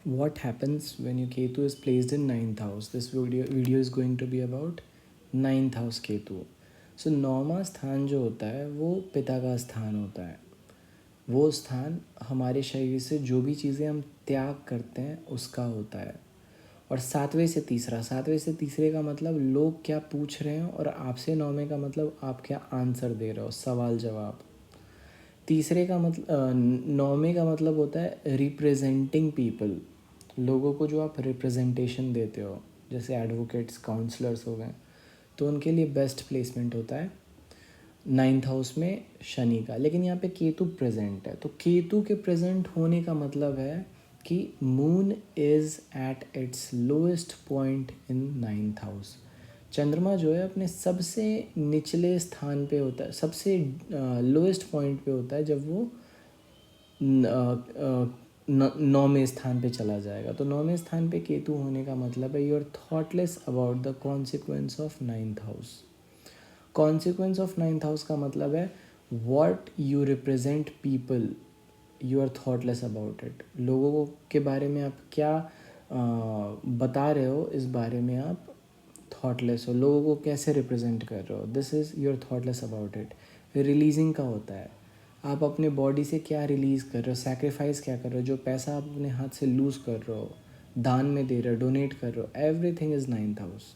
what happens when your Ketu is placed in ninth house. This video is going to be about ninth house Ketu. So नौवां स्थान जो होता है वो पिता का स्थान होता है. वो स्थान हमारे शरीर से जो भी चीज़ें हम त्याग करते हैं उसका होता है. और सातवें से तीसरे का मतलब लोग क्या पूछ रहे हैं, और आपसे नौवें का मतलब आप क्या आंसर दे रहे हो, सवाल जवाब. तीसरे का मतलब नौवें का मतलब होता है रिप्रेजेंटिंग पीपल. लोगों को जो आप रिप्रेजेंटेशन देते हो, जैसे एडवोकेट्स, काउंसलर्स हो गए, तो उनके लिए बेस्ट प्लेसमेंट होता है नाइन्थ हाउस में शनि का. लेकिन यहाँ पे केतु प्रेजेंट है, तो केतु के प्रेजेंट होने का मतलब है कि moon is at its lowest point in ninth house. चंद्रमा जो है अपने सबसे निचले स्थान पे होता है, सबसे लोएस्ट पॉइंट पे होता है जब वो नौवें स्थान पे चला जाएगा. तो नौवें स्थान पे केतु होने का मतलब है you are thoughtless about the consequence of ninth house. Consequence of ninth house का मतलब है what you represent people, you are thoughtless about it. लोगों को के बारे में आप क्या बता रहे हो, इस बारे में आप थॉटलेस हो. लोगों को कैसे रिप्रेजेंट कर रहे हो, this is you are thoughtless about it. Releasing का होता है आप अपने बॉडी से क्या रिलीज़ कर रहे हो, सेक्रीफाइस क्या कर रहे हो, जो पैसा आप अपने हाथ से लूज़ कर रहे हो, दान में दे रहे हो, डोनेट कर रहे हो, एवरीथिंग इज़ नाइन्थ हाउस.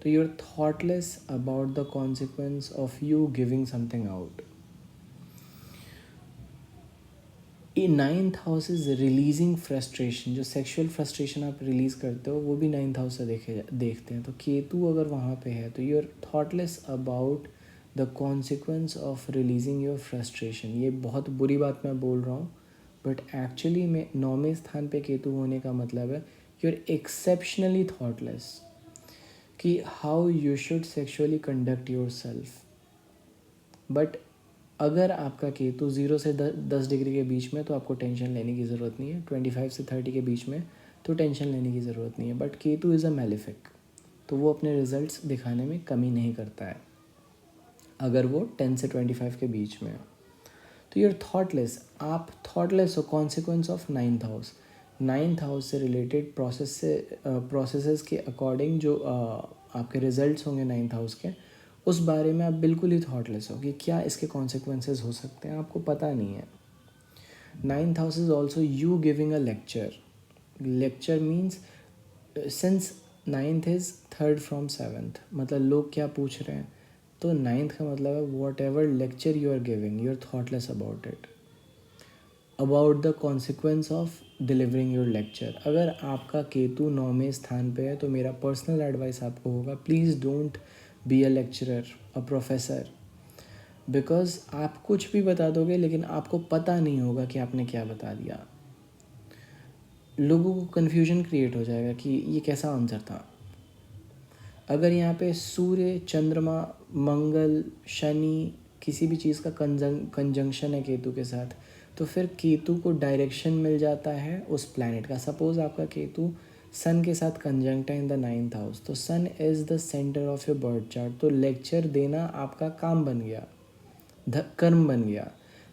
तो you are thoughtless about the consequence of you giving something out. Ninth house is releasing frustration. जो सेक्सुअल फ्रस्ट्रेशन आप रिलीज़ करते हो वो भी नाइन्थ हाउस से देखते हैं. तो केतु अगर वहाँ पे है तो you are thoughtless about the consequence of releasing your frustration. ये बहुत बुरी बात मैं बोल रहा हूँ, बट एक्चुअली में नौवें स्थान पे केतु होने का मतलब है यू आर एक्सेप्शनली थॉटलेस कि how you should sexually conduct your self. But अगर आपका केतु 0 से 10 डिग्री के बीच में तो आपको टेंशन लेने की ज़रूरत नहीं है. 25 से 30 के बीच में तो टेंशन लेने की ज़रूरत नहीं है. But Ketu is a malefic, तो वो अपने रिजल्ट्स दिखाने में कमी नहीं करता है अगर वो 10 से 25 के बीच में है. तो यूर थॉटलेस, आप थॉटलेस हो consequence of ninth house. Ninth house से रिलेटेड प्रोसेसेस के अकॉर्डिंग जो आपके रिजल्ट्स होंगे नाइन्थ हाउस के, उस बारे में आप बिल्कुल ही थॉटलेस हो कि क्या इसके कॉन्सिक्वेंसेस हो सकते हैं, आपको पता नहीं है. Ninth house is also you giving a lecture. Lecture means since ninth is third from seventh, मतलब लोग क्या पूछ रहे हैं, तो नाइन्थ का मतलब है whatever lecture you are giving you are thoughtless about it, about the consequence of delivering your lecture. अगर आपका केतु नौवें स्थान पे है तो मेरा पर्सनल एडवाइस आपको होगा please don't be a lecturer, a professor. Because आप कुछ भी बता दोगे लेकिन आपको पता नहीं होगा कि आपने क्या बता दिया. लोगों को कन्फ्यूजन क्रिएट हो जाएगा कि ये कैसा आंसर था. अगर यहाँ पे सूर्य, चंद्रमा, मंगल, शनि, किसी भी चीज़ का कंजंक्शन है केतु के साथ, तो फिर केतु को डायरेक्शन मिल जाता है उस प्लैनेट का. सपोज़ आपका केतु सन के साथ कंजंक्ट है इन द नाइन्थ हाउस, तो sun is the centre of your birth chart. तो लेक्चर देना आपका काम बन गया, कर्म बन गया.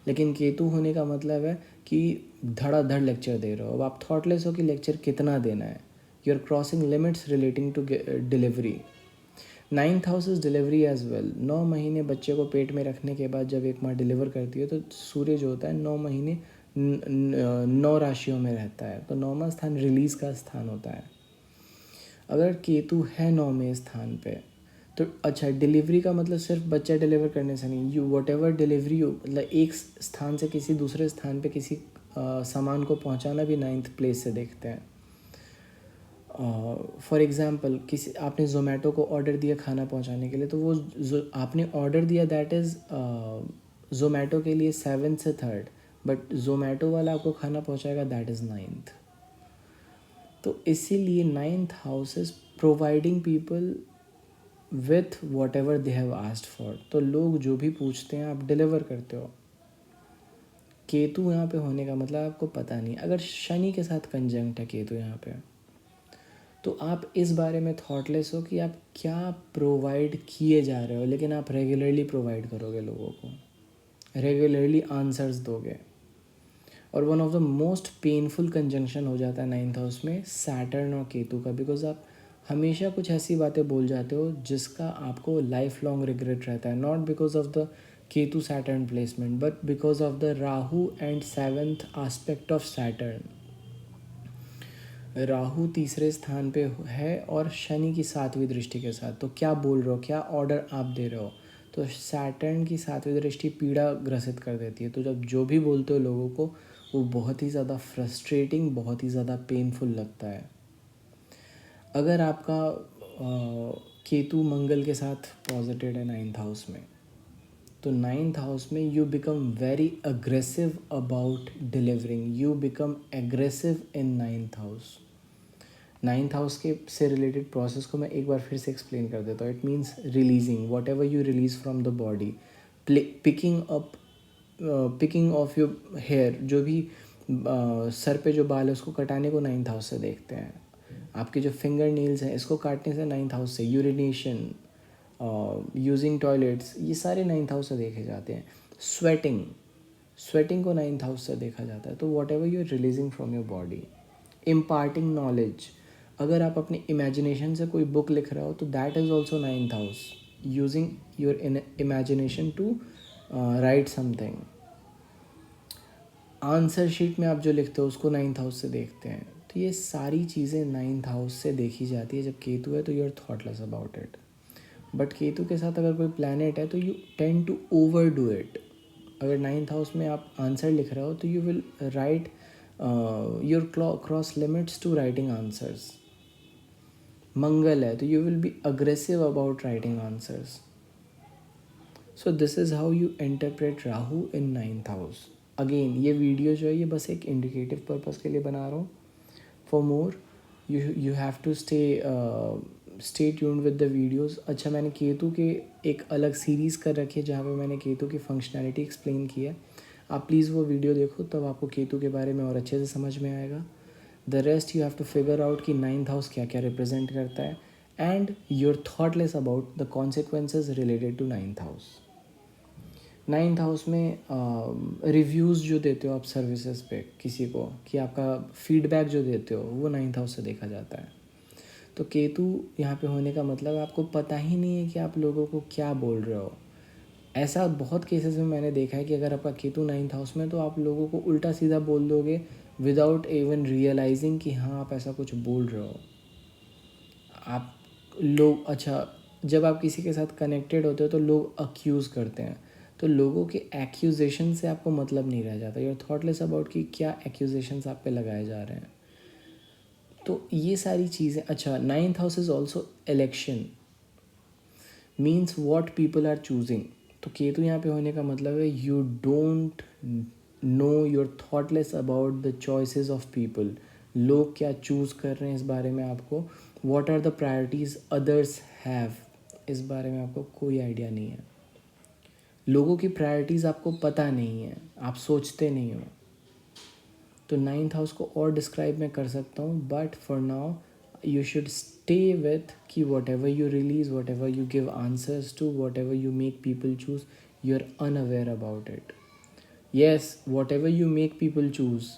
लेकिन केतु होने का मतलब है कि धड़ाधड़ लेक्चर दे रहे हो. अब आप थॉटलेस हो कि लेक्चर कितना देना है. You are crossing limits relating to delivery. Ninth house is delivery as well. 9 महीने बच्चे को पेट में रखने के बाद जब एक माँ डिलीवर करती है तो सूर्य जो होता है 9 महीने 9 राशियों में रहता है. तो नौवां स्थान रिलीज़ का स्थान होता है. अगर केतु है नौवें स्थान पे तो अच्छा, डिलीवरी का मतलब सिर्फ बच्चा डिलीवर करने से नहीं, you what ever delivery you, मतलब एक स्थान से किसी दूसरे स्थान पे किसी सामान को पहुंचाना भी नाइन्थ प्लेस से देखते हैं. फॉर एग्ज़ाम्पल किसी आपने ज़ोमैटो को ऑर्डर दिया खाना पहुंचाने के लिए, तो वो जो आपने ऑर्डर दिया दैट इज़ ज़ोमैटो के लिए सेवन्थ से थर्ड, बट ज़ोमैटो वाला आपको खाना पहुंचाएगा दैट इज़ नाइन्थ. तो इसीलिए ninth house is providing people with what ever they have asked for. तो लोग जो भी पूछते हैं आप डिलीवर करते हो. केतु यहाँ पे होने का मतलब आपको पता नहीं. अगर शनि के साथ कंजंक्ट है केतु यहाँ पे, तो आप इस बारे में थॉटलेस हो कि आप क्या प्रोवाइड किए जा रहे हो, लेकिन आप रेगुलरली प्रोवाइड करोगे लोगों को, रेगुलरली आंसर्स दोगे. और one of the most painful conjunction हो जाता है 9th हाउस में सैटर्न और केतु का, बिकॉज आप हमेशा कुछ ऐसी बातें बोल जाते हो जिसका आपको लाइफ लॉन्ग रिग्रेट रहता है, not because of the Ketu Saturn placement but because of the Rahu and 7th aspect of Saturn. Rahu तीसरे स्थान पे है और शनि की 7वीं दृष्टि के साथ, तो क्या बोल रहे हो, क्या ऑर्डर आप दे रहे हो। तो सैटर्न की 7वीं दृष्टि पीड़ा ग्रसित कर देती है, तो जब जो भी बोलते हो लोगों को वो बहुत ही ज़्यादा फ्रस्ट्रेटिंग, बहुत ही ज़्यादा पेनफुल लगता है। अगर आपका केतु मंगल के साथ पॉजिटिव है 9th हाउस में, तो 9th हाउस में you become very aggressive about delivering, you become aggressive in 9th house. 9th house के से रिलेटेड प्रोसेस को मैं एक बार फिर से एक्सप्लेन कर देता हूँ। It means releasing whatever you release from the body, picking of your hair, जो भी सर पे जो बाल है उसको कटाने को 9th हाउस से देखते हैं। आपके जो फिंगर नेल्स हैं इसको काटने से 9th हाउस से, यूरिनेशन, यूजिंग टॉयलेट्स, ये सारे 9th हाउस से देखे जाते हैं। स्वेटिंग को 9th हाउस से देखा जाता है। तो whatever you are releasing from your body, imparting knowledge, अगर आप अपनी इमेजिनेशन से कोई बुक लिख रहे हो तो that is also 9th house, using your imagination to write something. Answer sheet में आप जो लिखते हो उसको 9th हाउस से देखते हैं। तो ये सारी चीज़ें 9th हाउस से देखी जाती है। जब केतु है तो you are thoughtless about it, but Ketu के साथ अगर कोई प्लैनेट है तो you tend to overdo it. अगर 9th हाउस में आप आंसर लिख रहे हो तो you will write your cross limits to writing answers. Mangal है तो you will be aggressive about writing answers. So this is how you interpret Rahu in 9th house. Again ये वीडियो जो है ये बस एक इंडिकेटिव पर्पस के लिए बना रहा हूँ। For more you have to stay tuned with the videos. अच्छा, मैंने केतु के एक अलग सीरीज़ कर रखी है जहाँ पे मैंने केतु की फंक्शनैलिटी एक्सप्लेन की है। आप प्लीज़ वो वीडियो देखो, तब आपको केतु के बारे में और अच्छे से समझ में आएगा। The rest you have to figure out कि 9th हाउस क्या क्या रिप्रेजेंट करता है and your thoughtless about the consequences related to 9th house. 9th house में रिव्यूज़ जो देते हो आप सर्विसेज पे किसी को, कि आपका फीडबैक जो देते हो वो 9th हाउस से देखा जाता है। तो केतु यहाँ पे होने का मतलब आपको पता ही नहीं है कि आप लोगों को क्या बोल रहे हो। ऐसा बहुत केसेस में मैंने देखा है कि अगर आपका केतु 9th हाउस में तो आप लोगों को उल्टा सीधा बोल दोगे विदाउट इवन रियलाइजिंग कि हाँ आप ऐसा कुछ बोल रहे हो। आप लोग, अच्छा, जब आप किसी के साथ कनेक्टेड होते हो तो लोग अक्यूज़ करते हैं, तो लोगों के एक्यूजेशन से आपको मतलब नहीं रह जाता। यूर थॉटलेस अबाउट कि क्या एक्यूजेशंस आप पे लगाए जा रहे हैं। तो ये सारी चीज़ें। अच्छा, 9th house is also election, means what people are choosing. तो केतु यहाँ पे होने का मतलब है you don't know, your thoughtless about the choices of people. लोग क्या चूज़ कर रहे हैं इस बारे में आपको, what are the priorities others have, इस बारे में आपको कोई आइडिया नहीं है। लोगों की प्रायोरिटीज़ आपको पता नहीं है, आप सोचते नहीं हो। तो 9th हाउस को और डिस्क्राइब मैं कर सकता हूँ, but for now you should stay with कि whatever you release, whatever you give answers to, whatever you make people choose, you're unaware about it. Yes, whatever you make people choose,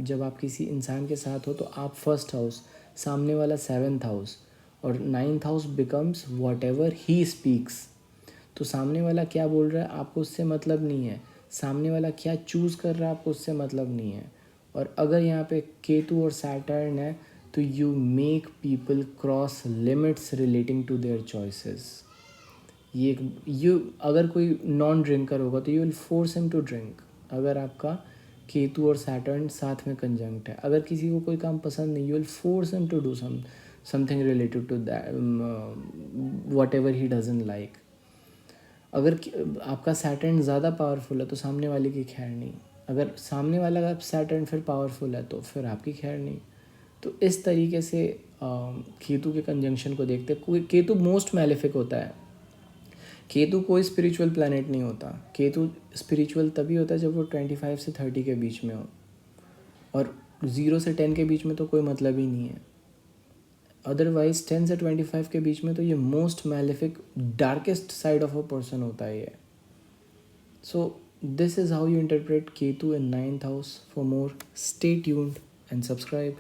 जब आप किसी इंसान के साथ हो तो आप 1st हाउस, सामने वाला 7th हाउस, और 9th house becomes whatever he speaks। तो सामने वाला क्या बोल रहा है आपको उससे मतलब नहीं है, सामने वाला क्या चूज़ कर रहा है आपको उससे मतलब नहीं है। और अगर यहाँ पे केतु और सैटर्न है तो you make people cross limits relating to their choices. ये यू, अगर कोई नॉन ड्रिंकर होगा तो you will force him to drink. अगर आपका केतु और सैटर्न साथ में कंजंक्ट है, अगर किसी को कोई काम पसंद नहीं, you will force him to do something related to that, whatever he doesn't like. अगर आपका सैटर्न ज़्यादा पावरफुल है तो सामने वाले की खैर नहीं, अगर सामने वाला का सैटर्न फिर पावरफुल है तो फिर आपकी खैर नहीं। तो इस तरीके से केतु के कंजंक्शन को देखते हैं। कोई केतु मोस्ट मैलेफिक होता है। केतु कोई स्पिरिचुअल प्लैनेट नहीं होता। केतु स्पिरिचुअल तभी होता है जब वो 25 से 30 के बीच में हो, और 0 से 10 के बीच में तो कोई मतलब ही नहीं है। अदरवाइज 10 से 25 के बीच में तो ये most malefic darkest side of a person होता है ये। सो this is how you interpret Ketu in ninth house. For more, stay tuned and subscribe.